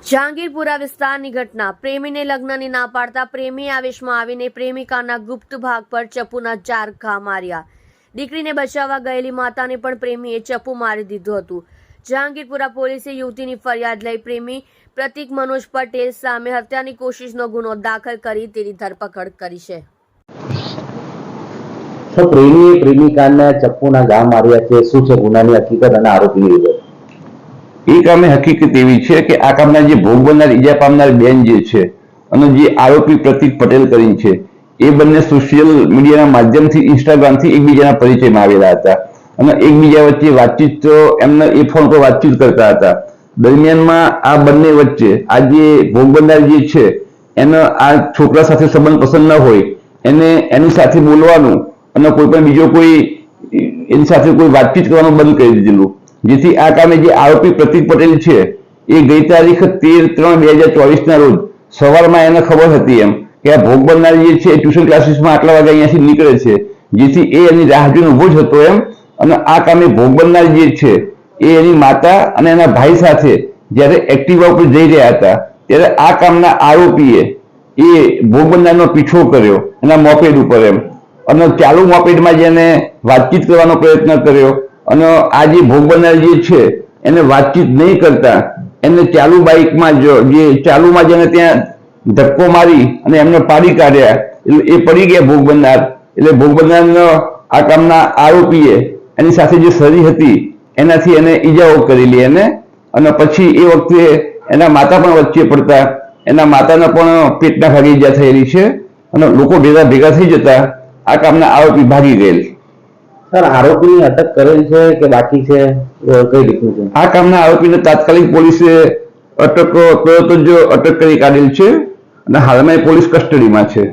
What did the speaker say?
જહાંગીરપુરા વિસ્તારની ઘટના. પ્રેમીને લગ્નની ના પાડતા પ્રેમી આવેશમાં આવીને પ્રેમિકાના ગુપ્ત ભાગ પર ચપ્પુના 4 ઘા માર્યા. દીકરીને બચાવવા ગયેલી માતાને પણ પ્રેમીએ ચપ્પુ મારી દીધું હતું. જહાંગીરપુરા પોલીસે યુવતીની ફરિયાદ લઈ પ્રેમી પ્રતિક મનોજ પટેલ સામે હત્યાની કોશિશનો ગુનો દાખલ કરી તેની ધરપકડ કરી છે. પ્રેમીએ પ્રેમિકાને ચપ્પુના ઘા માર્યા છે. શું છે ગુનાની હકીકત અને આરોપીની વિગત? એ કામે હકીકત એવી છે કે આ કામના જે ભોગ બનનાર ઈજા પામનાર બેન જે છે અને જે આરોપી પ્રતિક પટેલ કરીને છે એ બંને સોશિયલ મીડિયાના માધ્યમથી ઇન્સ્ટાગ્રામથી એકબીજાના પરિચયમાં આવેલા હતા અને એકબીજા વચ્ચે વાતચીત તો એમને એ ફોન પર વાતચીત કરતા હતા. દરમિયાનમાં આ બંને વચ્ચે આ જે ભોગ બનનાર જે છે એને આ છોકરા સાથે સંબંધ પસંદ ન હોય એને એની સાથે બોલવાનું અને કોઈ પણ બીજો કોઈ એની સાથે કોઈ વાતચીત કરવાનું બંધ કરી દીધેલું. જેથી આ કામે જે આરોપી પ્રતિક પટેલ છે એ ગઈ તારીખ 13/3/2024 ના રોજ સવારમાં એને ખબર હતી એમ કે આ ભોગ બનનાર જે છે ટ્યુશન ક્લાસીસમાં આટલા વાગે અહીંયાથી નીકળે છે, જેથી એ એની રાહ જોઈને ઊભો જ હતો એમ. અને આ કામે ભોગ બનનાર જે છે એ એની માતા અને એના ભાઈ સાથે જ્યારે એક્ટિવા ઉપર જઈ રહ્યા હતા ત્યારે આ કામના આરોપીએ એ ભોગ બનનારનો પીછો કર્યો એના મોપેડ ઉપર એમ અને ચાલુ મોપેડમાં જેને વાતચીત કરવાનો પ્રયત્ન કર્યો અને આ જે ભોગ બનનાર જે છે એને વાતચીત નહીં કરતા એને ચાલુ બાઇકમાં જે ચાલુમાં જેને ત્યાં ધક્કો મારી અને એમને પાડી કાઢ્યા એટલે એ પડી ગયા ભોગ બનનાર. એટલે ભોગ બનનારનો આ કામના આરોપીએ એની સાથે જે સરી હતી એનાથી એને ઈજાઓ કરેલી એને. અને પછી એ વખતે એના માતા પણ વચ્ચે પડતા એના માતાને પણ પેટના ભાગે ઈજા થયેલી છે અને લોકો ભેગા થઈ જતા આ કામના આરોપી ભાગી ગયેલ. સર, આરોપીની અટક કરેલ છે કે બાકી છે? કઈ રીતનું છે આ કામના આરોપીને તાત્કાલિક પોલીસે તરત જ અટક કરી કાઢેલ છે અને હાલમાં પોલીસ કસ્ટડીમાં છે.